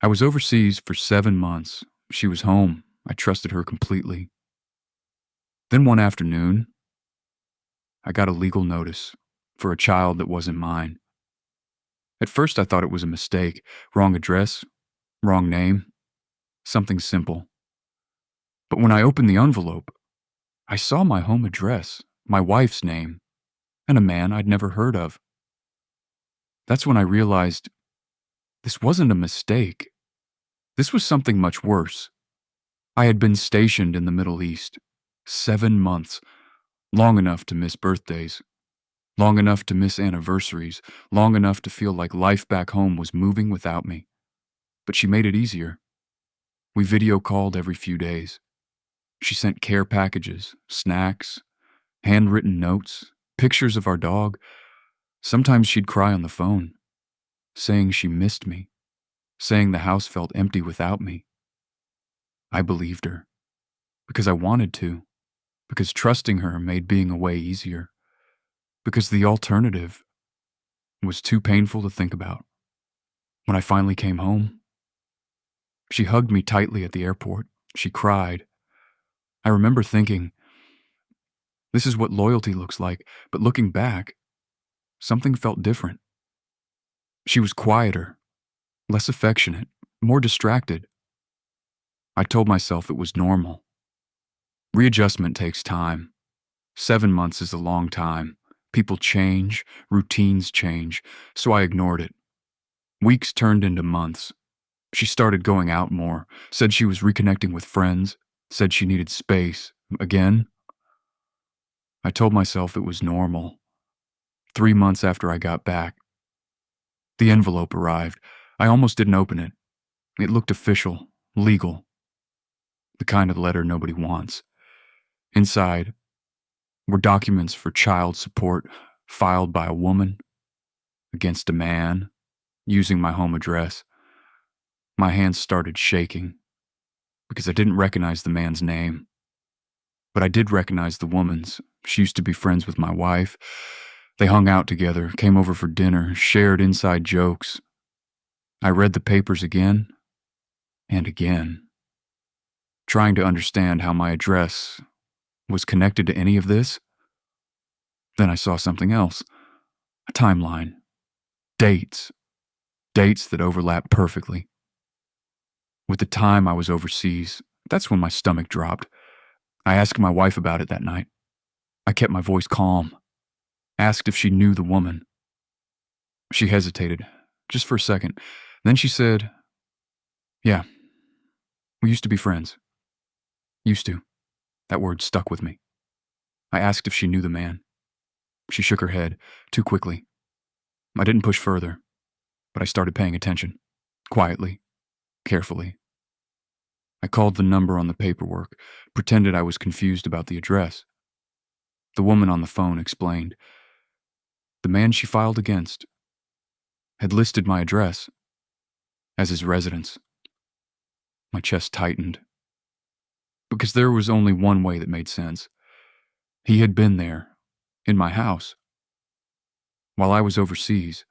I was overseas for 7 months. She was home. I trusted her completely. Then one afternoon, I got a legal notice for a child that wasn't mine. At first, I thought it was a mistake, wrong address, wrong name, something simple. But when I opened the envelope, I saw my home address, my wife's name, and a man I'd never heard of. That's when I realized this wasn't a mistake. This was something much worse. I had been stationed in the Middle East 7 months, long enough to miss birthdays, long enough to miss anniversaries, long enough to feel like life back home was moving without me. But she made it easier. We video called every few days. She sent care packages, snacks, handwritten notes, pictures of our dog. Sometimes she'd cry on the phone, saying she missed me, saying the house felt empty without me. I believed her, because I wanted to, because trusting her made being away easier, because the alternative was too painful to think about. When I finally came home, she hugged me tightly at the airport. She cried. I remember thinking, this is what loyalty looks like, but looking back, something felt different. She was quieter, less affectionate, more distracted. I told myself it was normal. Readjustment takes time. 7 months is a long time. People change, routines change, so I ignored it. Weeks turned into months. She started going out more, said she was reconnecting with friends, said she needed space. Again, I told myself it was normal. 3 months after I got back, the envelope arrived. I almost didn't open it. It looked official, legal. The kind of letter nobody wants. Inside were documents for child support filed by a woman against a man using my home address. My hands started shaking because I didn't recognize the man's name. But I did recognize the woman's. She used to be friends with my wife. They hung out together, came over for dinner, shared inside jokes. I read the papers again and again, trying to understand how my address was connected to any of this. Then I saw something else. A timeline. Dates. Dates that overlap perfectly. With the time I was overseas, that's when my stomach dropped. I asked my wife about it that night. I kept my voice calm. Asked if she knew the woman. She hesitated, just for a second. Then she said, "Yeah, we used to be friends." Used to. That word stuck with me. I asked if she knew the man. She shook her head, too quickly. I didn't push further, but I started paying attention. Quietly, carefully. I called the number on the paperwork, pretended I was confused about the address. The woman on the phone explained. The man she filed against had listed my address as his residence. My chest tightened, because there was only one way that made sense. He had been there, in my house. While I was overseas,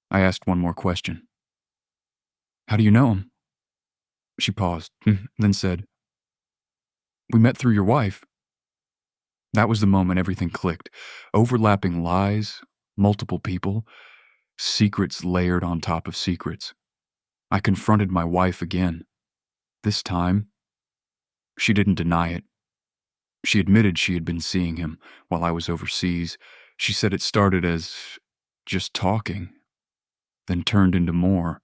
I asked one more question. "How do you know him?" She paused, then said, "We met through your wife." That was the moment everything clicked. Overlapping lies, multiple people, secrets layered on top of secrets. I confronted my wife again. This time, she didn't deny it. She admitted she had been seeing him while I was overseas. She said it started as just talking, then turned into more.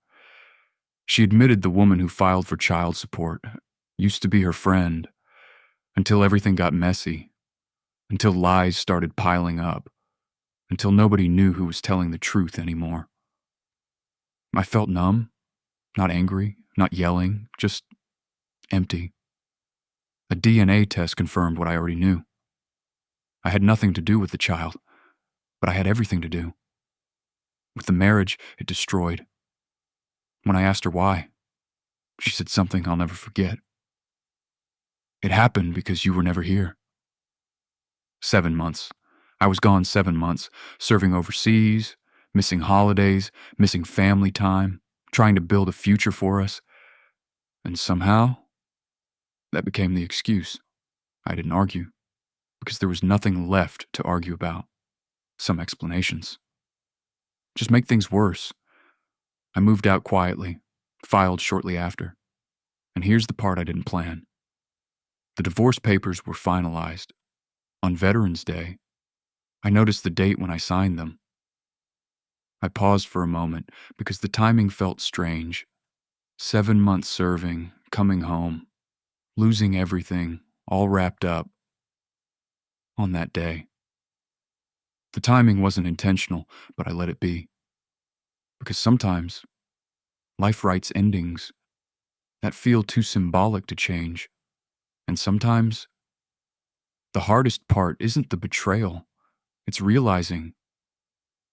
She admitted the woman who filed for child support used to be her friend, until everything got messy, until lies started piling up, until nobody knew who was telling the truth anymore. I felt numb, not angry, not yelling, just empty. A DNA test confirmed what I already knew. I had nothing to do with the child, but I had everything to do. With the marriage, it destroyed. When I asked her why, she said something I'll never forget. "It happened because you were never here." 7 months. I was gone 7 months, serving overseas, missing holidays, missing family time, trying to build a future for us. And somehow, that became the excuse. I didn't argue, because there was nothing left to argue about. Some explanations. Just make things worse. I moved out quietly, filed shortly after. And here's the part I didn't plan. The divorce papers were finalized. On Veterans Day, I noticed the date when I signed them. I paused for a moment because the timing felt strange. 7 months serving, coming home, losing everything, all wrapped up on that day. The timing wasn't intentional, but I let it be. Because sometimes life writes endings that feel too symbolic to change. And sometimes the hardest part isn't the betrayal, it's realizing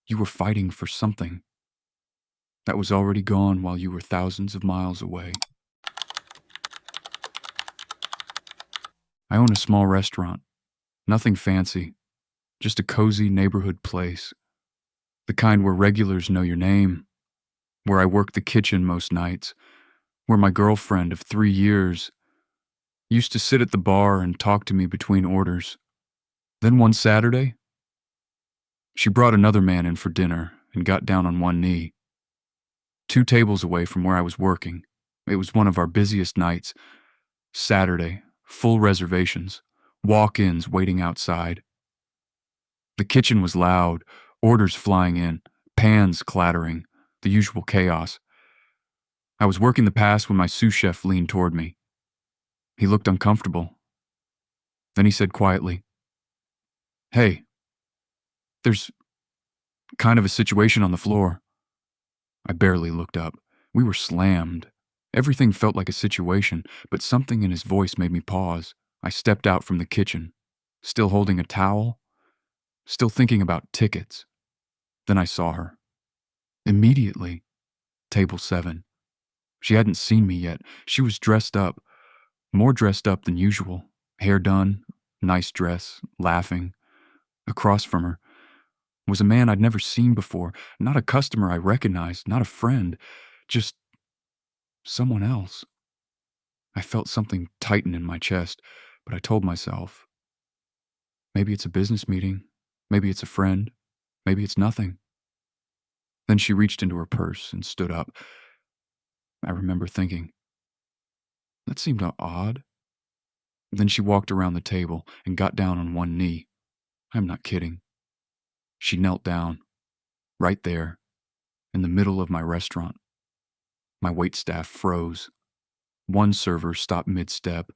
you were fighting for something that was already gone while you were thousands of miles away. I own a small restaurant, nothing fancy, just a cozy neighborhood place. The kind where regulars know your name, where I work the kitchen most nights, where my girlfriend of 3 years used to sit at the bar and talk to me between orders. Then one Saturday, she brought another man in for dinner and got down on one knee. 2 tables away from where I was working. It was one of our busiest nights. Saturday, full reservations, walk-ins waiting outside. The kitchen was loud, orders flying in, pans clattering, the usual chaos. I was working the pass when my sous chef leaned toward me. He looked uncomfortable. Then he said quietly, "Hey, there's kind of a situation on the floor." I barely looked up. We were slammed. Everything felt like a situation, but something in his voice made me pause. I stepped out from the kitchen, still holding a towel, still thinking about tickets. Then I saw her. Immediately, table 7. She hadn't seen me yet. She was dressed up, more dressed up than usual. Hair done, nice dress, laughing. Across from her was a man I'd never seen before, not a customer I recognized, not a friend, just someone else. I felt something tighten in my chest, but I told myself, maybe it's a business meeting, maybe it's a friend, maybe it's nothing. Then she reached into her purse and stood up. I remember thinking, that seemed odd. Then she walked around the table and got down on one knee. I'm not kidding. She knelt down, right there, in the middle of my restaurant. My waitstaff froze. One server stopped mid-step,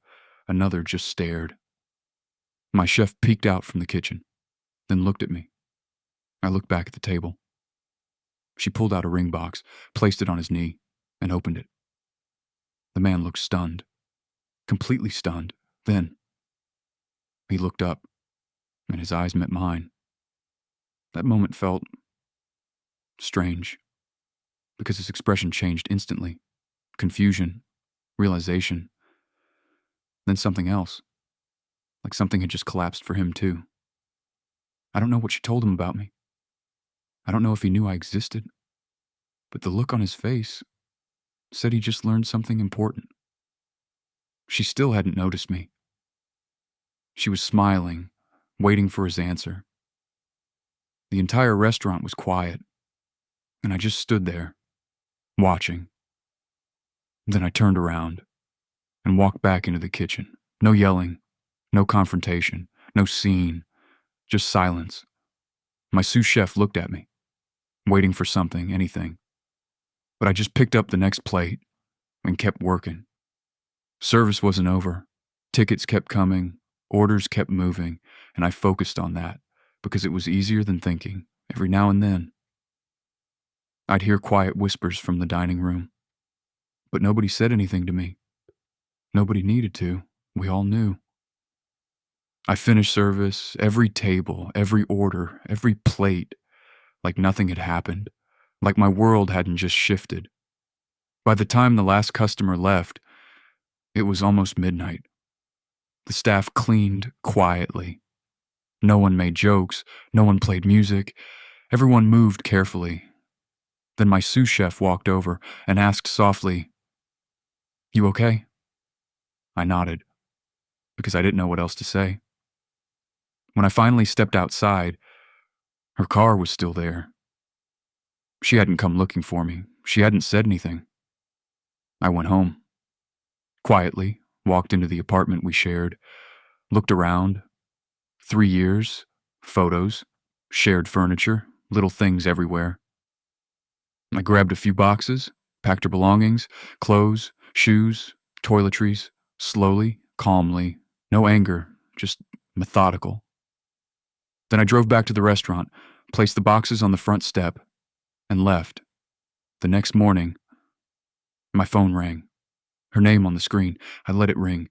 another just stared. My chef peeked out from the kitchen, then looked at me. I looked back at the table. She pulled out a ring box, placed it on his knee, and opened it. The man looked stunned, completely stunned. Then he looked up, and his eyes met mine. That moment felt strange, because his expression changed instantly. Confusion, realization, then something else. Like something had just collapsed for him too. I don't know what she told him about me. I don't know if he knew I existed, but the look on his face said he just learned something important. She still hadn't noticed me. She was smiling, waiting for his answer. The entire restaurant was quiet, and I just stood there, watching. Then I turned around and walked back into the kitchen. No yelling, no confrontation, no scene, just silence. My sous chef looked at me, waiting for something, anything. But I just picked up the next plate and kept working. Service wasn't over. Tickets kept coming, orders kept moving, and I focused on that because it was easier than thinking. Every now and then, I'd hear quiet whispers from the dining room, but nobody said anything to me. Nobody needed to. We all knew. I finished service, every table, every order, every plate, like nothing had happened, like my world hadn't just shifted. By the time the last customer left, it was almost midnight. The staff cleaned quietly. No one made jokes, no one played music, everyone moved carefully. Then my sous chef walked over and asked softly, "You okay?" I nodded, because I didn't know what else to say. When I finally stepped outside, her car was still there. She hadn't come looking for me. She hadn't said anything. I went home. Quietly, walked into the apartment we shared, looked around. 3 years, photos, shared furniture, little things everywhere. I grabbed a few boxes, packed her belongings, clothes, shoes, toiletries, slowly, calmly, no anger, just methodical. Then I drove back to the restaurant, placed the boxes on the front step, and left. The next morning, my phone rang. Her name on the screen. I let it ring.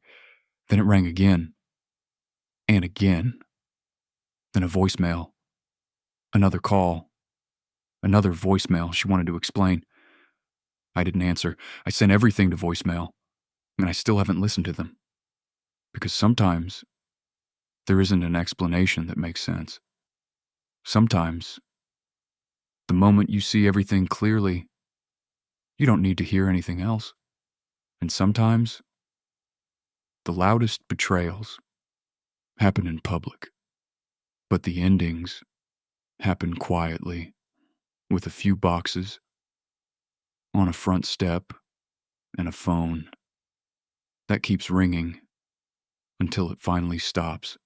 Then it rang again. And again. Then a voicemail. Another call. Another voicemail she wanted to explain. I didn't answer. I sent everything to voicemail, and I still haven't listened to them. Because sometimes there isn't an explanation that makes sense. Sometimes, the moment you see everything clearly, you don't need to hear anything else. And sometimes, the loudest betrayals happen in public, but the endings happen quietly, with a few boxes, on a front step, and a phone that keeps ringing until it finally stops.